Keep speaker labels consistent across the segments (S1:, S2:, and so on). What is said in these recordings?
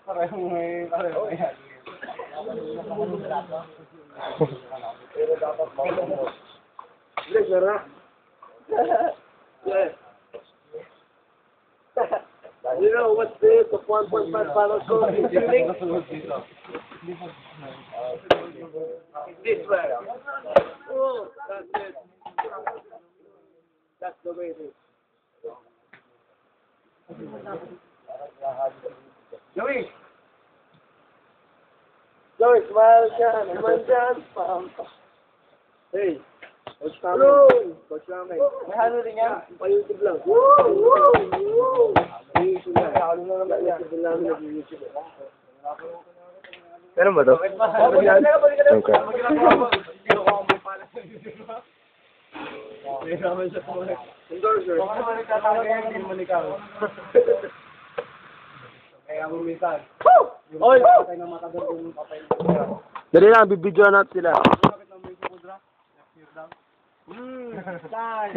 S1: Parehong may yan. Pero dapat mo. Hindi, sara. Yes. You know what's this? The 1.5 follows code is unique. This way. Oh, that's it. That's the way it is. Joey! Joey, smile dyan. Naman dyan. Hey. Coach Ramen. Coach Ramen. May halo din yan. Pa-YouTube lang. YouTube lang. Halo na naman yan. YouTube lang. Nag-YouTube lang.
S2: Meron ba to? Okay.
S1: Endorser. Kaya bumitan. Oy! Patay na matagod yung papay.
S2: Dali lang, bibidyoan natin sila.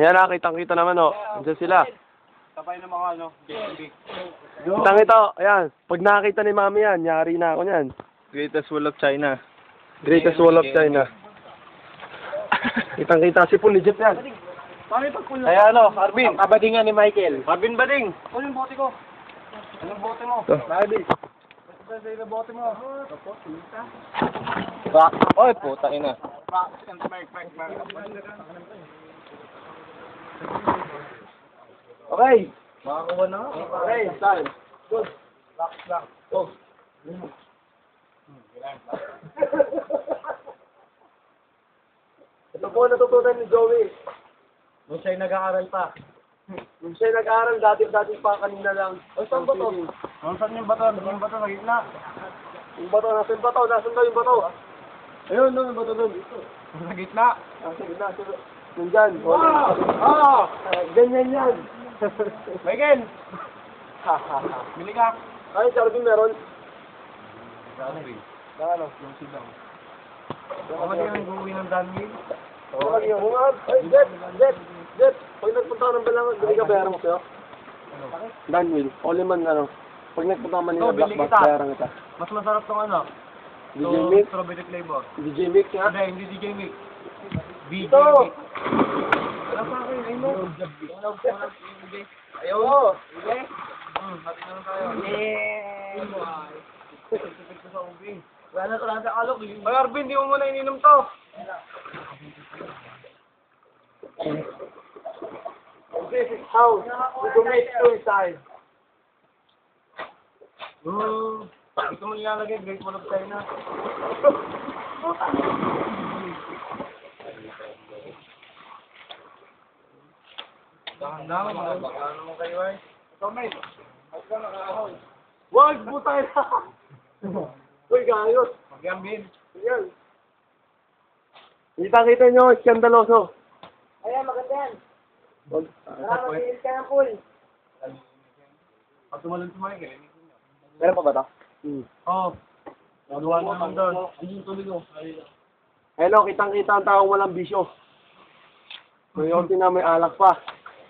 S2: Yan, nakitang-kita naman, oh. Andiyan sila.
S1: Tapay ng mga ano, big.
S2: Kitang-kita, ayan. Pag nakita ni Mami yan, yari na ako niyan.
S3: Greatest wall of China.
S2: Greatest wall of China. Kitang-kita, sipon ni Jeff yan.
S1: Paano yung pagpulo?
S3: Kaya ano, Arvin.
S2: Kabadingan ni Michael.
S3: Arvin Bading.
S1: Ano yung bote ko? Anong bote mo?
S2: Michael.
S1: Basta sa yung bote mo. Tapos, isa.
S3: Rock. Oy, puta ina.
S2: Okay.
S1: Makakuha na.
S2: Okay, time.
S1: Good. Lock. Go.
S2: Ito po natutunan ni Joey.
S1: Nung siya'y nag-aaral pa.
S2: Nung siya nag-aaral, dati pa kanina lang.
S1: O, saan ba to? Saan yung bato? Yung bato sa gitna.
S2: Yung bato, nasan yung bato? Nasan daw yung bato?
S1: Ayun, no, yung bato doon. Sa gitna.
S2: Nasa gitna. Nandyan.
S1: Ah!
S2: Ganyan yan.
S1: Michael!
S2: Ha, ha, ha.
S1: Bili ka.
S2: Ay, Charvin meron.
S1: Ano? Yung sigaw. Ako di yung guwi ng Danwin.
S2: Ay, Jet. Pag nagpunta ka ng Balangan, bili ka bayaran ko sa'yo. Danwil. Oliman, ano. Pag nagpunta ka Manila,
S1: Bili
S2: Black Box,
S1: kita.
S2: bayaran kita.
S1: Mas masarap tong ano?
S2: DJ Mix.
S1: Strawberry flavor.
S2: DJ Mix, nga.
S1: Hindi DJ Mix. BJ
S2: Ito!
S1: Mix. Ano sa akin? Ay mo.
S2: Ayaw!
S1: Okay? Hati na lang tayo. Yeah! Tipid ko sa ubing. Wala sa alok. Ay, Arvin, di mo muna ininom to.
S2: This is how we commit suicide.
S1: Ito mo nilalagay, Great Wall of China. Dahan-dahan, baka naman kayo ay. Ito, mate. Huwag ka nakaahoy.
S2: Wag! Butay na! Uy, gayos!
S1: Magyambin.
S2: Yan. Kita nyo, skandaloso.
S4: Ayan, maganda yan.
S2: Wag.
S4: Maraming ka ng pool.
S1: Pag tumalon si Michael,
S2: Meron pa ba ito?
S1: Oo. Naduwa naman doon. Ayun, tuloy ko.
S2: Hello, kitang-kita ang taong walang bisyo. Ngayon na may alak pa.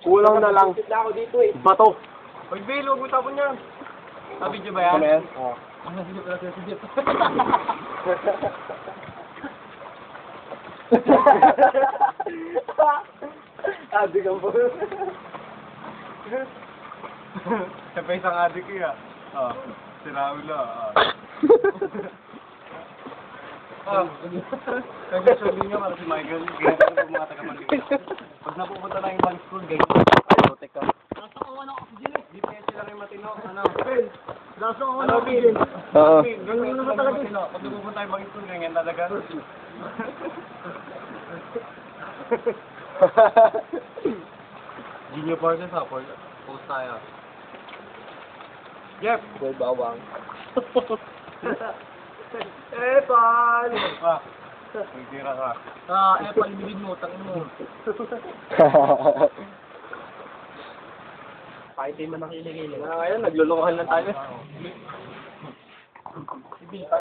S2: Kulang na lang.
S4: Sitla ako dito eh.
S2: Bato.
S1: Pag Bill, huwag mo tapon yan. Sa video ba yan?
S2: Oo.
S1: Ang nasigip na si Jeff.
S2: Adik ang po.
S1: Siya pa isang adik ko yan. Si Raul Kasi sabi niya para si Michael, ganyan ko po mga taga-Manila. Pag napupunta na yung bang school, ganyan. Ay, teka. Nasa kawan ako si Jimmy. DPS sila rin matino. Ano? Nasa kawan ako si Jimmy.
S2: Oo.
S1: Ganyan naman talaga. Pag napupunta yung bang school, ganyan talaga. Junior Forces ha, post tayo. Jeff!
S2: Boy, bawang.
S1: Epal! Nagtira ka. Epal, ibigin mo, tangin mo. Kahit di man nakiligil.
S2: Ngayon, naglulukuhan lang tayo.